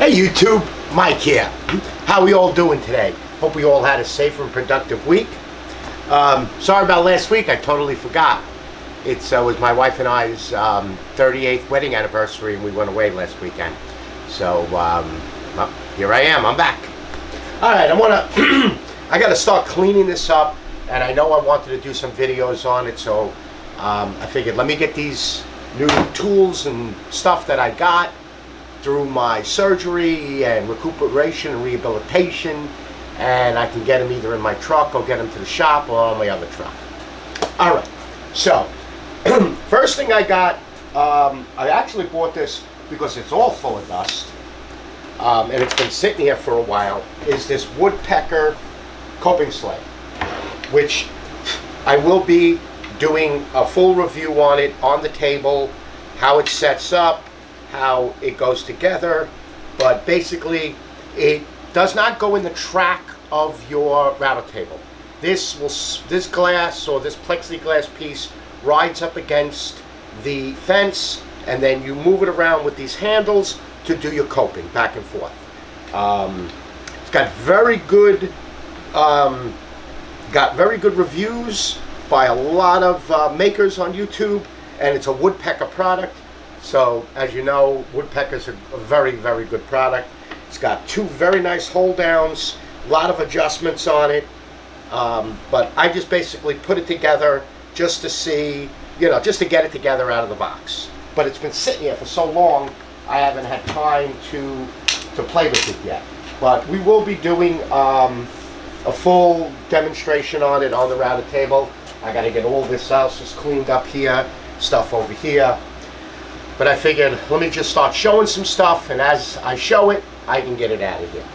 Hey YouTube, Mike here. How we all doing today? Hope we all had a safe and productive week. Sorry about last week, I totally forgot. It was my wife and I's 38th wedding anniversary and we went away last weekend. So, well, here I am, I'm back. Alright, I gotta start cleaning this up, and I know I wanted to do some videos on it, so I figured let me get these new tools and stuff that I got through my surgery and recuperation and rehabilitation, and I can get them either in my truck or get them to the shop or on my other truck. Alright, so first thing I got, I actually bought this because it's all full of dust, and it's been sitting here for a while, is this Woodpecker coping sled, which I will be doing a full review on it, on the table, how it sets up, how it goes together, but basically it does not go in the track of your router table. This glass or this plexiglass piece rides up against the fence, and then you move it around with these handles to do your coping back and forth. It's got very good reviews by a lot of makers on YouTube, and it's a Woodpecker product. So, as you know, Woodpecker's a very, very good product. It's got two very nice hold downs, a lot of adjustments on it, but I just basically put it together just to see, just to get it together out of the box. But it's been sitting here for so long, I haven't had time to play with it yet. But we will be doing a full demonstration on it on the router table. I gotta get all this else just cleaned up here, stuff over here. But I figured, let me just start showing some stuff, and as I show it, I can get it out of here.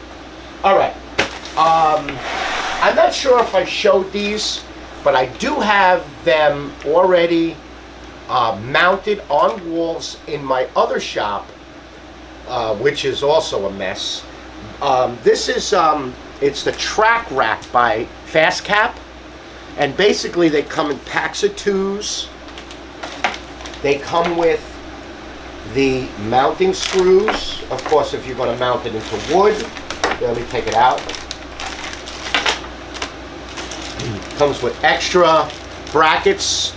Alright, I'm not sure if I showed these, but I do have them already mounted on walls in my other shop, which is also a mess. This is, it's the track rack by FastCap, and basically they come in packs of 2s. They come with the mounting screws, of course, if you're going to mount it into wood. Let me take it out. Comes with extra brackets,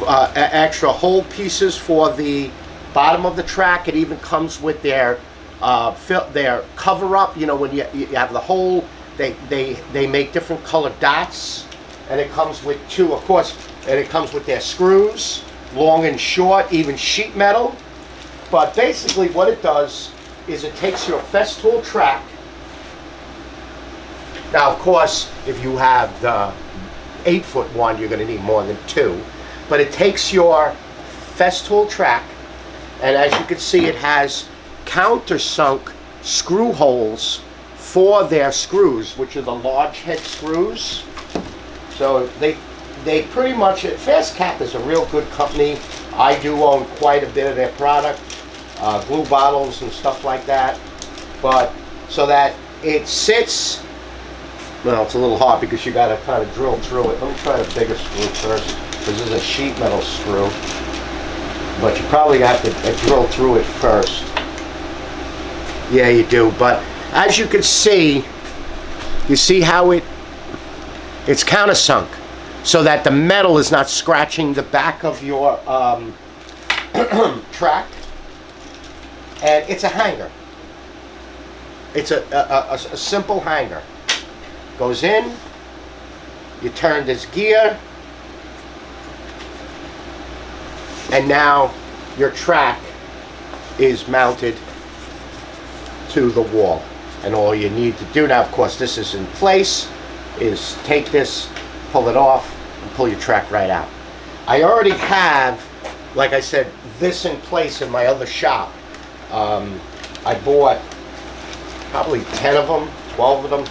extra hole pieces for the bottom of the track. It even comes with their cover up. When you have the hole, they make different colored dots, and it comes with two, of course, and it comes with their screws, long and short, even sheet metal. But basically what it does is it takes your Festool track. Now, of course, if you have the 8-foot one, you're going to need more than 2. But it takes your Festool track, and as you can see, it has countersunk screw holes for their screws, which are the large head screws. So they pretty much, FastCap is a real good company. I do own quite a bit of their product, glue bottles and stuff like that. But so that it sits, well, it's a little hard because you got to kind of drill through it. Let me try the bigger screw first, because this is a sheet metal screw. But you probably have to drill through it first. Yeah, you do. But as you can see, you see how it's countersunk, so that the metal is not scratching the back of your track. And it's a hanger. It's a simple hanger. Goes in, you turn this gear, and now your track is mounted to the wall. And all you need to do now, of course, this is in place, is take this, pull it off, and pull your track right out. I already have, like I said, this in place in my other shop. I bought probably 10 of them, 12 of them.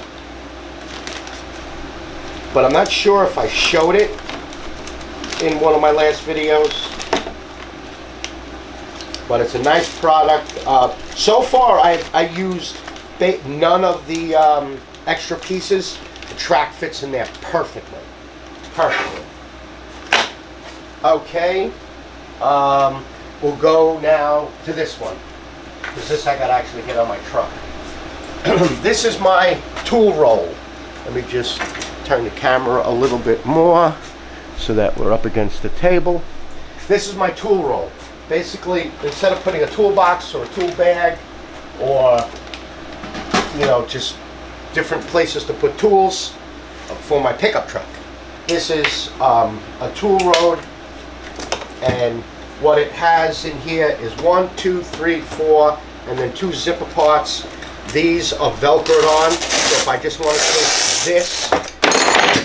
But I'm not sure if I showed it in one of my last videos. But it's a nice product. So far, I used none of the extra pieces. The track fits in there perfectly. Perfectly. Okay. We'll go now to this one. because this I got to actually get on my truck. This is my tool roll. Let me just turn the camera a little bit more so that we're up against the table. This is my tool roll. Basically, instead of putting a toolbox or a tool bag or, you know, just different places to put tools for my pickup truck, this is a tool road, and what it has in here is 1, 2, 3, 4, and then 2 zipper parts. These are velcroed on, so if I just want to take this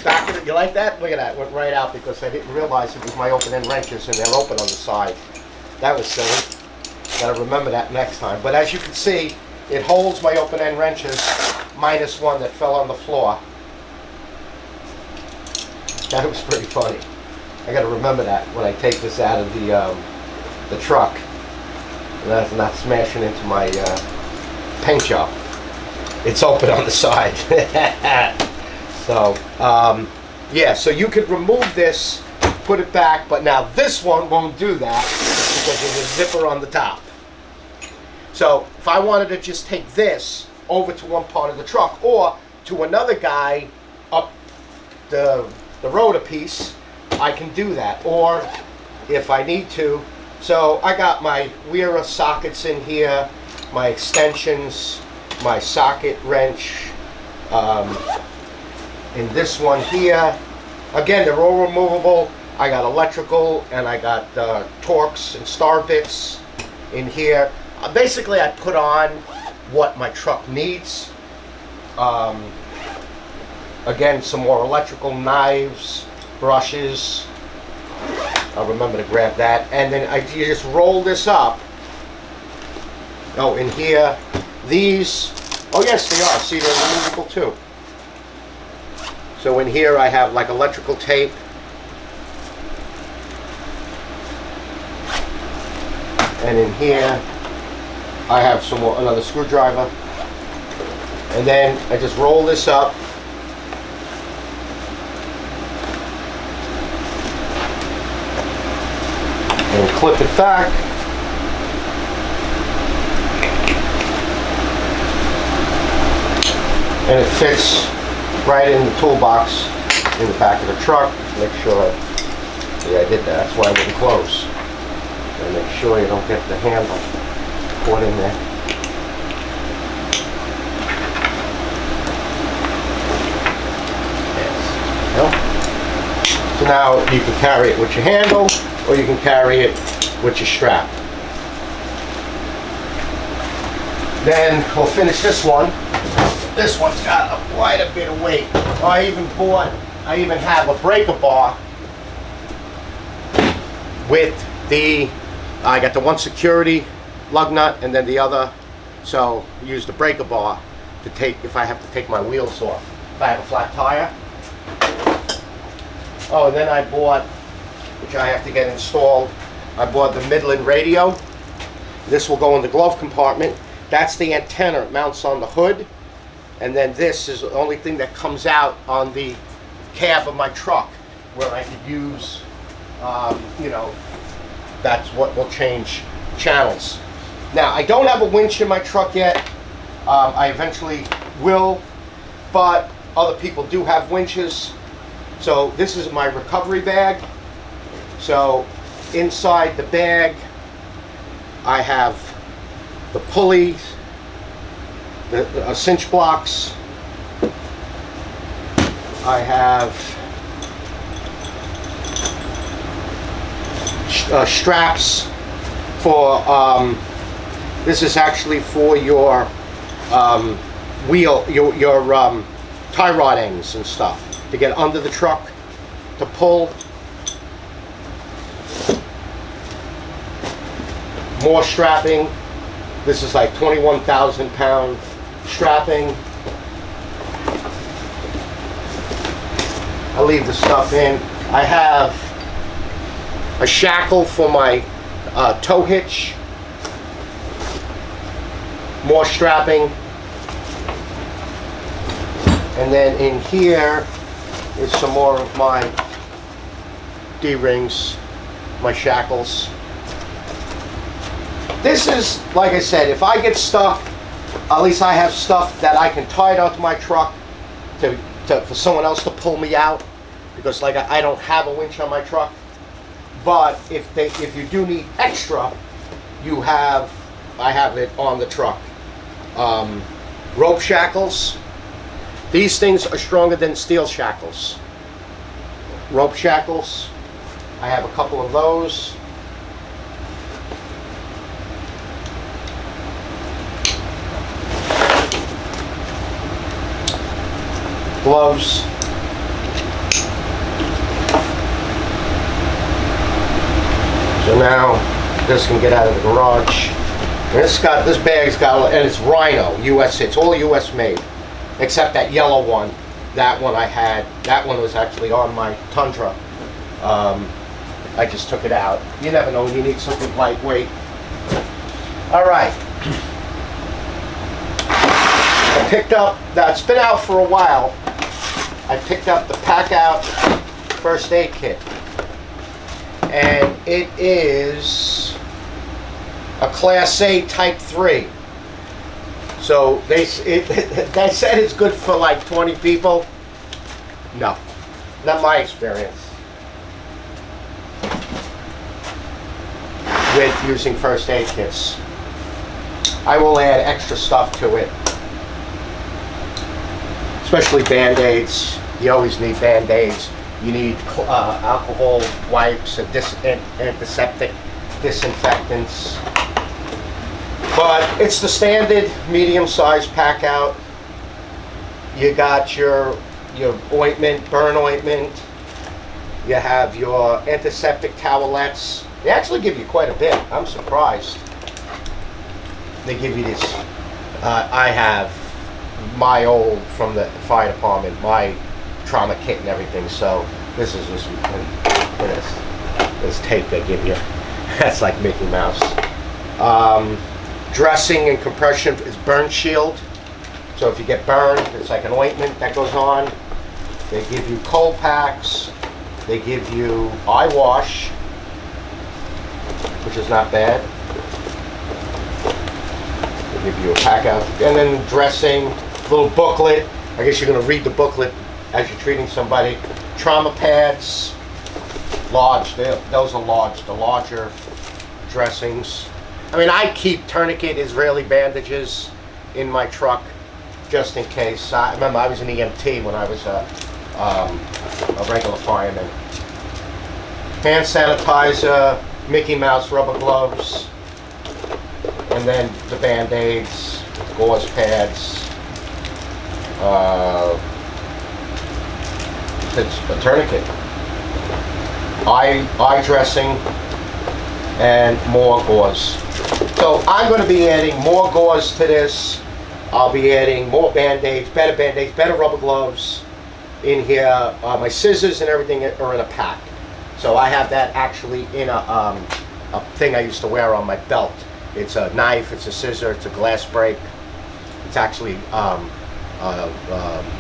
back of it, you like that? Look at that, it went right out because I didn't realize it was my open end wrenches and they're open on the side. That was silly. Gotta remember that next time. But as you can see, it holds my open end wrenches minus one that fell on the floor. That was pretty funny. I gotta remember that when I take this out of the truck. And that's not smashing into my paint job. It's open on the side. So, yeah, so you could remove this, put it back, but now this one won't do that because there's a zipper on the top. So if I wanted to just take this over to one part of the truck or to another guy up the road a piece, I can do that. Or if I need to, so I got my Weira sockets in here, my extensions, my socket wrench, in this one here. Again, they're all removable. I got electrical and I got Torx and star bits in here. Basically, I put on what my truck needs. Again, some more electrical knives, brushes. I'll remember to grab that. And then you just roll this up. Oh, in here, these, oh yes, they are. See, they're removable too. So in here I have like electrical tape. And in here I have some more, another screwdriver. And then I just roll this up. And clip it back. And it fits right in the toolbox in the back of the truck. Make sure, yeah, I did that. That's why I wouldn't close. And make sure you don't get the handle caught in there. Yes. So now you can carry it with your handle, or you can carry it with your strap. Then we'll finish this one. This one's got quite a bit of weight. I even have a breaker bar with I got the one security lug nut and then the other, so I use the breaker bar to take, if I have to take my wheels off, if I have a flat tire. Oh, and then I bought, which I have to get installed, I bought the Midland radio. This will go in the glove compartment. That's the antenna, it mounts on the hood. And then this is the only thing that comes out on the cab of my truck where I could use, you know, that's what will change channels. Now, I don't have a winch in my truck yet. I eventually will, but other people do have winches. So this is my recovery bag. So inside the bag, I have the pulleys, the cinch blocks. I have straps for, this is actually for your wheel, your tie rod ends and stuff to get under the truck to pull. More strapping. This is like 21,000 pound strapping. I'll leave the stuff in. I have a shackle for my tow hitch. More strapping. And then in here is some more of my D-rings, my shackles. This is, like I said, if I get stuck, at least I have stuff that I can tie it onto my truck for someone else to pull me out, because like I don't have a winch on my truck. But if you do need extra, I have it on the truck. Rope shackles. These things are stronger than steel shackles. Rope shackles. I have a couple of those. Gloves. So now this can get out of the garage. And this bag's got, and it's Rhino, US. It's all US made, except that yellow one. That one I had. That one was actually on my Tundra. I just took it out. You never know when you need something lightweight. All right. I picked up. That's been out for a while. I picked up the Packout first aid kit, and it is a Class A Type 3. So they said it's good for like 20 people. No, not my experience with using first aid kits. I will add extra stuff to it, especially Band-Aids. You always need Band-Aids. You need alcohol wipes, antiseptic, disinfectants. But it's the standard medium-sized Packout. You got your ointment, burn ointment. You have your antiseptic towelettes. They actually give you quite a bit. I'm surprised. They give you this. I have my old from the fire department, my trauma kit and everything. So this is just this tape they give you. That's like Mickey Mouse. Dressing and compression is burn shield. So if you get burned, it's like an ointment that goes on. They give you cold packs. They give you eye wash, which is not bad. They give you a Packout, and then dressing, little booklet. I guess you're going to read the booklet as you're treating somebody. Trauma pads, large. Those are large. The larger dressings. I mean, I keep tourniquet Israeli bandages in my truck just in case. I remember I was an EMT when I was a regular fireman. Hand sanitizer, Mickey Mouse rubber gloves, and then the Band-Aids, gauze pads, it's a tourniquet, eye dressing, and more gauze. So I'm going to be adding more gauze to this. I'll be adding more Band-Aids, better rubber gloves in here. My scissors and everything are in a pack. So I have that actually in a thing I used to wear on my belt. It's a knife, it's a scissor, it's a glass break. It's actually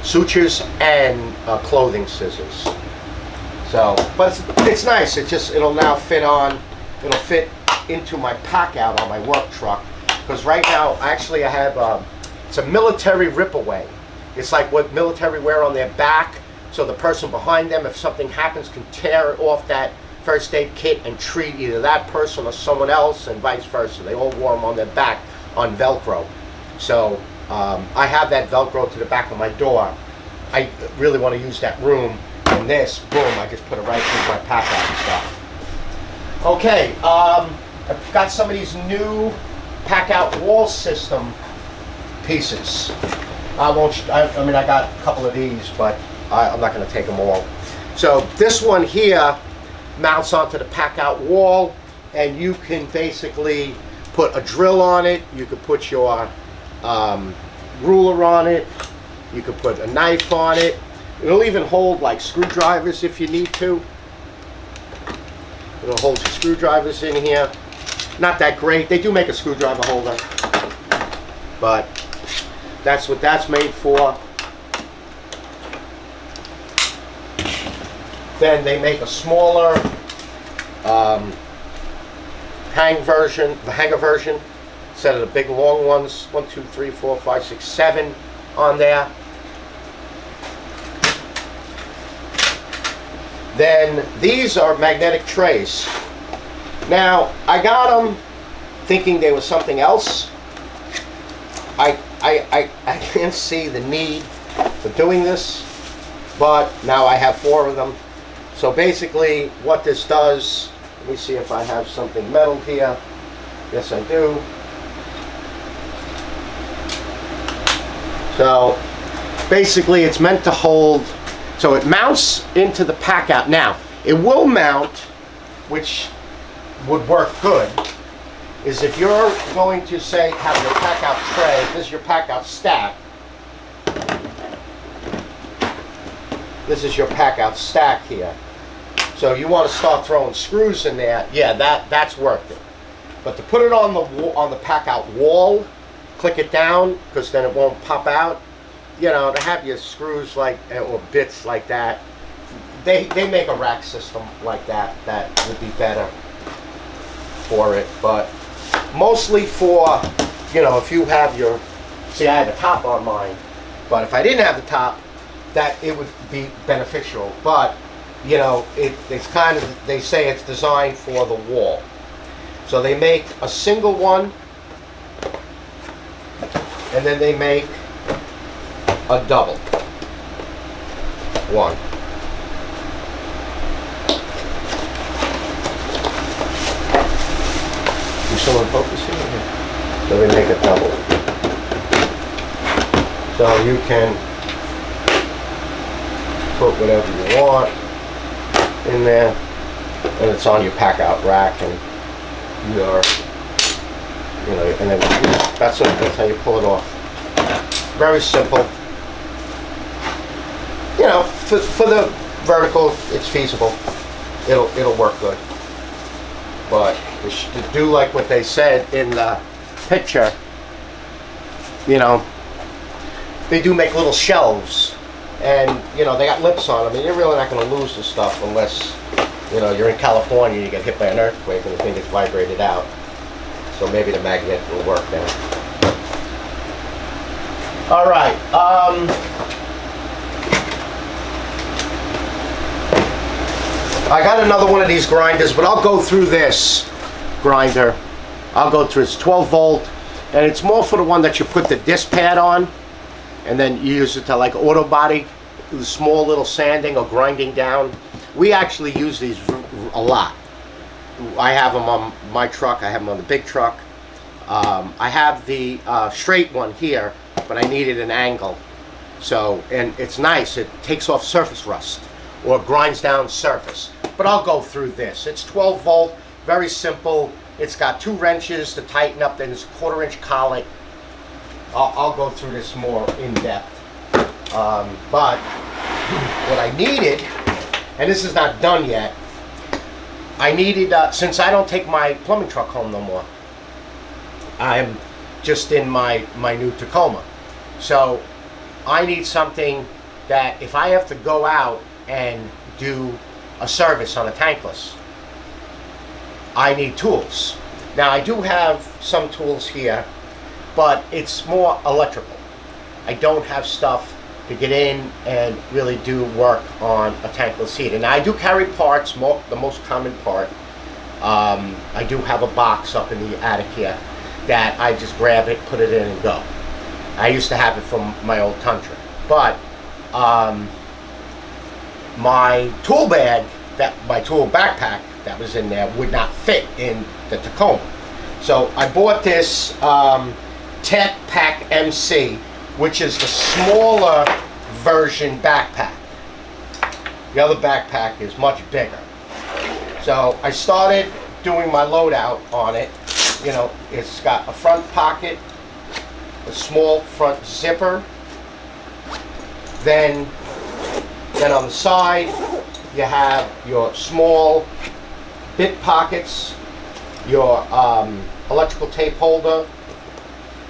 sutures and clothing scissors. So, but it's nice. It'll now fit on. It'll fit into my Packout on my work truck, because right now actually I have it's a military rip away. It's like what military wear on their back, so the person behind them, if something happens, can tear off that first aid kit and treat either that person or someone else, and vice versa. They all wore them on their back on Velcro. So I have that Velcro to the back of my door. I really want to use that room, and this, boom, I just put it right into my Packout and stuff. Okay, I've got some of these new Packout wall system pieces. I mean, I got a couple of these, but I'm not going to take them all. So this one here mounts onto the Packout wall, and you can basically put a drill on it. You could put your ruler on it. You could put a knife on it. It'll even hold like screwdrivers if you need to. It'll hold your screwdrivers in here. Not that great. They do make a screwdriver holder, but that's what that's made for. Then they make a smaller the hanger version, instead of the big long ones. 1, 2, 3, 4, 5, 6, 7 on there. Then these are magnetic trays. Now I got them thinking they were something else. I didn't see the need for doing this, but now I have 4 of them. So basically what this does, let me see if I have something metal here. Yes, I do. So basically it's meant to hold, so it mounts into the Packout. Now it will mount, which would work good, is if you're going to say have your Packout tray, this is your Packout stack. This is your Packout stack here. So you want to start throwing screws in there, yeah, that's worth it. But to put it on the Packout wall, click it down, because then it won't pop out. You know, to have your screws like, or bits like that, they make a rack system like that would be better for it. But mostly for, you know, if you have your, see, I have a top on mine, but if I didn't have the top, that it would be beneficial. But you know, it's kind of, they say it's designed for the wall. So they make a single one, and then they make a double one. Is someone focusing here? So they make a double. So you can put whatever you want in there, and it's on your Packout rack, and your, you know, and then that's how you pull it off. Very simple. You know, for the vertical, it's feasible. It'll work good. But to do like what they said in the picture, you know, they do make little shelves. And, you know, they got lips on them, and you're really not going to lose the stuff unless, you know, you're in California and you get hit by an earthquake and the thing gets vibrated out. So maybe the magnet will work then. All right. I got another one of these grinders, but I'll go through this grinder. I'll go through, it's 12 volt, and it's more for the one that you put the disc pad on, and then you use it to like auto body, the small little sanding or grinding down. We actually use these a lot. I have them on my truck, I have them on the big truck. I have the straight one here, but I needed an angle. So, and it's nice, it takes off surface rust or grinds down surface. But I'll go through this. It's 12 volt, very simple. It's got 2 wrenches to tighten up, then it's a 1/4 inch collet. I'll go through this more in depth. But what I needed, and this is not done yet, I needed, since I don't take my plumbing truck home no more, I'm just in my new Tacoma. So I need something that if I have to go out and do a service on a Tankless, I need tools. Now I do have some tools here, but it's more electrical. I don't have stuff to get in and really do work on a tankless heater. Now I do carry parts, the most common part. I do have a box up in the attic here that I just grab it, put it in and go. I used to have it from my old Tundra. But my tool bag, my tool backpack that was in there would not fit in the Tacoma. So I bought this Tech Pack MC, which is the smaller version backpack. The other backpack is much bigger. So I started doing my loadout on it. You know, it's got a front pocket, a small front zipper. Then on the side, you have your small bit pockets, your electrical tape holder,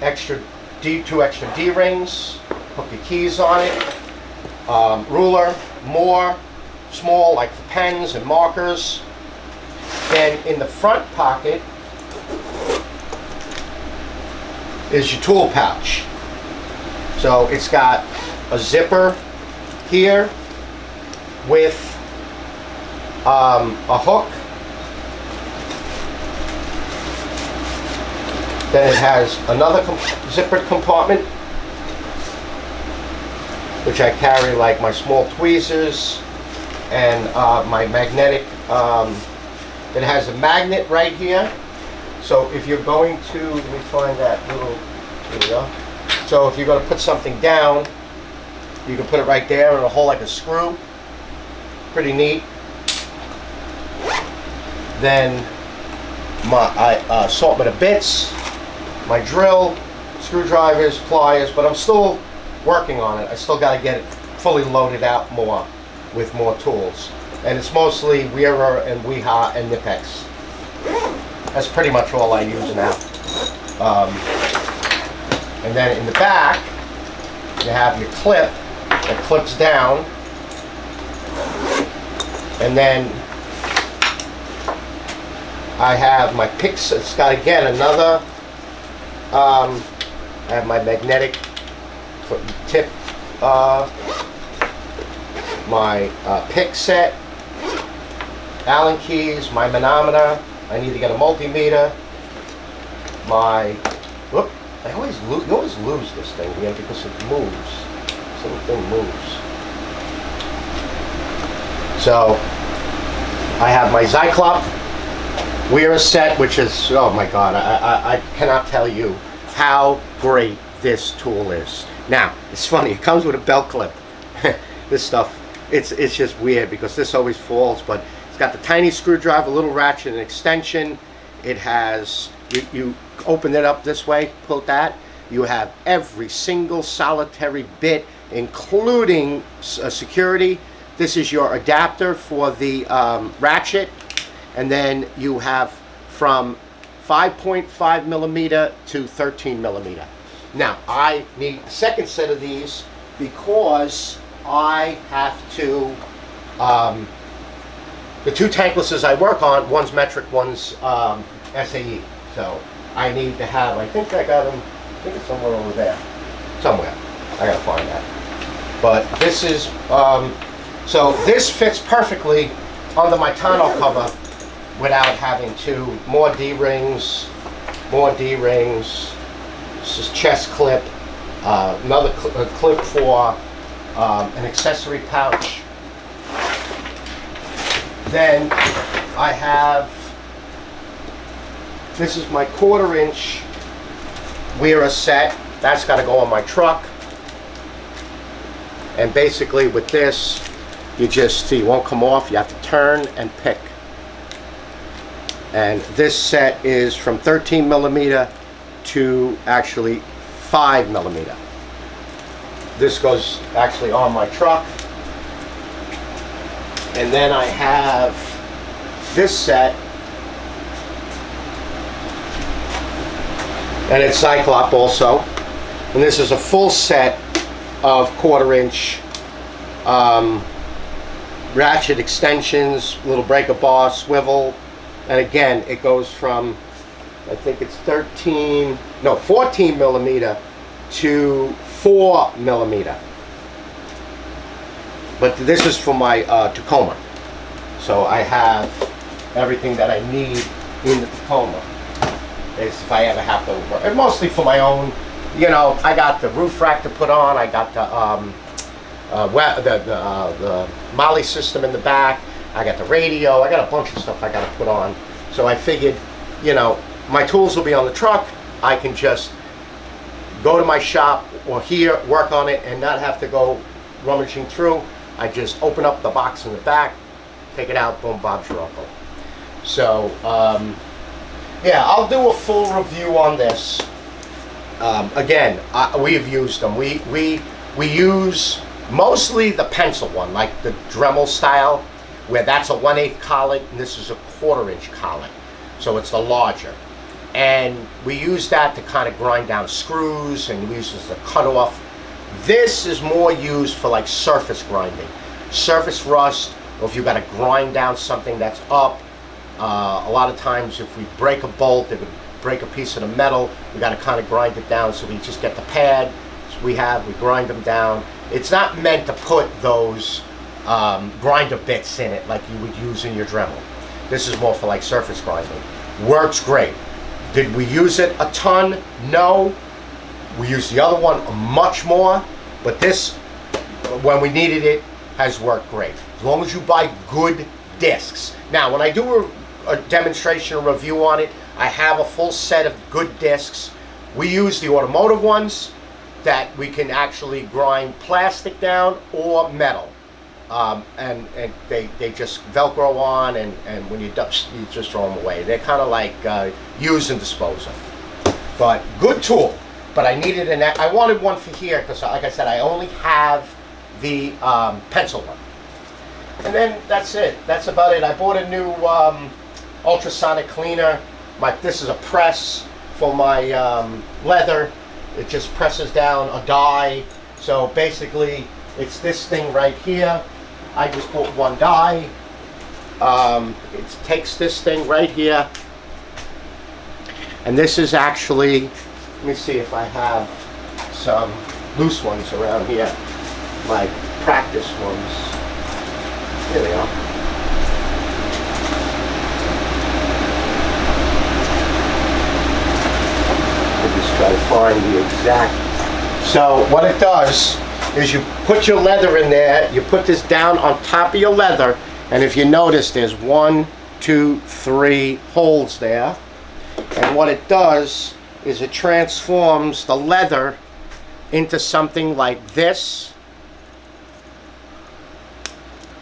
two extra D-rings, hook your keys on it, ruler, more small like for pens and markers. Then in the front pocket, is your tool pouch. So it's got a zipper here with a hook. Then it has another zippered compartment, which I carry like my small tweezers and my magnetic. It has a magnet right here. So if you're going to, let me find that little, here we go. So if you're going to put something down, you can put it right there and it'll hold like a screw. Pretty neat. Then my assortment of bits, my drill, screwdrivers, pliers, but I'm still working on it. I still got to get it fully loaded out more with more tools. And it's mostly Wera and Weha and Nipex. That's pretty much all I use now. And then in the back, you have your clip that clips down. And then I have my picks. It's got, again, another, I have my magnetic tip, my pick set, Allen keys, my manometer. I need to get a multimeter. My, whoop, I always lose. You always lose this thing here because it moves. This little thing moves. So I have my Cyclop Wera set, which is, oh my God, I cannot tell you how great this tool is. Now, it's funny, it comes with a belt clip. This stuff, it's just weird because this always falls, but it's got the tiny screwdriver, little ratchet and extension. It has, you open it up this way, pull that. You have every single solitary bit, including security. This is your adapter for the ratchet. And then you have from 5.5 millimeter to 13 millimeter. Now, I need a second set of these because I have to, the two tanklesses I work on, one's metric, one's SAE. So I need to have, I think I got them, I think it's somewhere over there. Somewhere. I gotta find that. But this is, so this fits perfectly under my tonneau cover without having to, more D-rings. This is chest clip, another clip for an accessory pouch. Then I have, this is my 1/4 inch Wera set. That's got to go on my truck. And basically with this, you just see, it won't come off. You have to turn and pick. And this set is from 13 millimeter to actually 5 millimeter. This goes actually on my truck. And then I have this set, and it's Cyclop also. And this is a full set of 1/4 inch ratchet extensions, little breaker bar, swivel. And again, it goes from, I think it's 14 millimeter to 4 millimeter. But this is for my Tacoma. So I have everything that I need in the Tacoma. If I ever have to work. And mostly for my own, you know, I got the roof rack to put on. I got the Molly system in the back. I got the radio. I got a bunch of stuff I got to put on. So I figured, you know, my tools will be on the truck. I can just go to my shop or here, work on it, and not have to go rummaging through. I just open up the box in the back, take it out, boom, Bob's your uncle. So, yeah, I'll do a full review on this. Again, we've used them. We use mostly the pencil one, like the Dremel style, where that's a 1/8 collet and this is a 1/4 inch collet. So it's the larger. And we use that to kind of grind down screws, and we use it as a cutoff. This is more used for like surface grinding, surface rust, or if you've got to grind down something that's up. A lot of times if we break a bolt, it would break a piece of the metal, we got to kind of grind it down. So we just get the pad we grind them down. It's not meant to put those grinder bits in it like you would use in your Dremel. This is more for like surface grinding. Works great. Did we use it a ton? No. We used the other one much more, but this, when we needed it, has worked great. As long as you buy good discs. Now, when I do a demonstration or review on it, I have a full set of good discs. We use the automotive ones that we can actually grind plastic down or metal. And they just Velcro on, and when you just throw them away. They're kind of like use and dispose of. But good tool. But I needed I wanted one for here because, like I said, I only have the pencil one. And then that's it. That's about it. I bought a new ultrasonic cleaner. This is a press for my leather. It just presses down a die. So basically, it's this thing right here. I just bought one die. It takes this thing right here. And this is actually, let me see if I have some loose ones around here. My practice ones. Here they are. I just try to find the exact. So what it does is you put your leather in there, you put this down on top of your leather, and if you notice there's 1, 2, 3 holes there. And what it does is it transforms the leather into something like this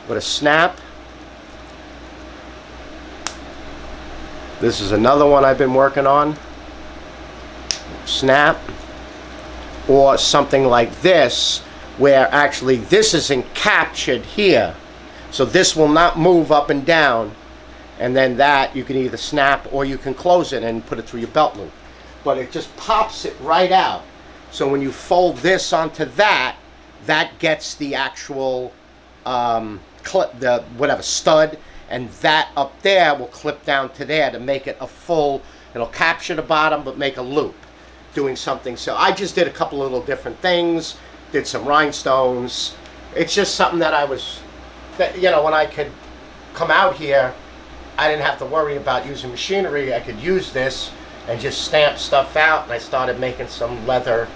with a snap. This is another one I've been working on. Snap. Or something like this, where actually this isn't captured here. So this will not move up and down. And then that you can either snap or you can close it and put it through your belt loop. But it just pops it right out. So when you fold this onto that, that gets the actual clip, the whatever stud, and that up there will clip down to there to make it a full, it'll capture the bottom but make a loop, doing something. So I just did a couple little different things, did some rhinestones. It's just something that I was, you know, when I could come out here, I didn't have to worry about using machinery. I could use this and just stamp stuff out, and I started making some leather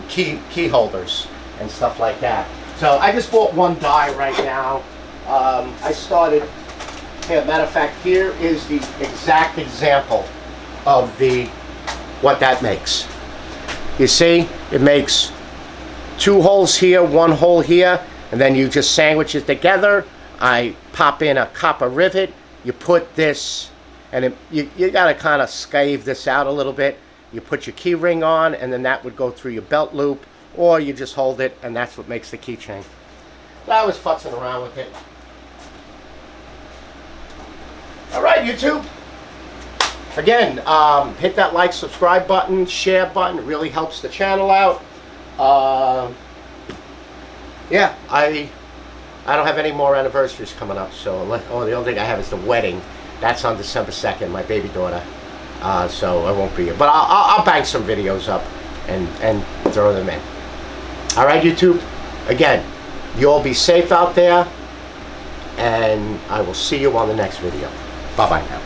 key holders and stuff like that. So I just bought one die right now. I started, here, matter of fact, here is the exact example of what that makes. You see, it makes 2 holes here, 1 hole here, and then you just sandwich it together. I pop in a copper rivet. You put this, and you got to kind of scave this out a little bit. You put your key ring on, and then that would go through your belt loop, or you just hold it, and that's what makes the keychain. So I was futzing around with it. All right, YouTube. Again, hit that like, subscribe button, share button. It really helps the channel out. Yeah, I don't have any more anniversaries coming up, so the only thing I have is the wedding. That's on December 2nd, my baby daughter. So I won't be here. But I'll bank some videos up and throw them in. All right, YouTube. Again, you all be safe out there, and I will see you on the next video. Bye-bye now.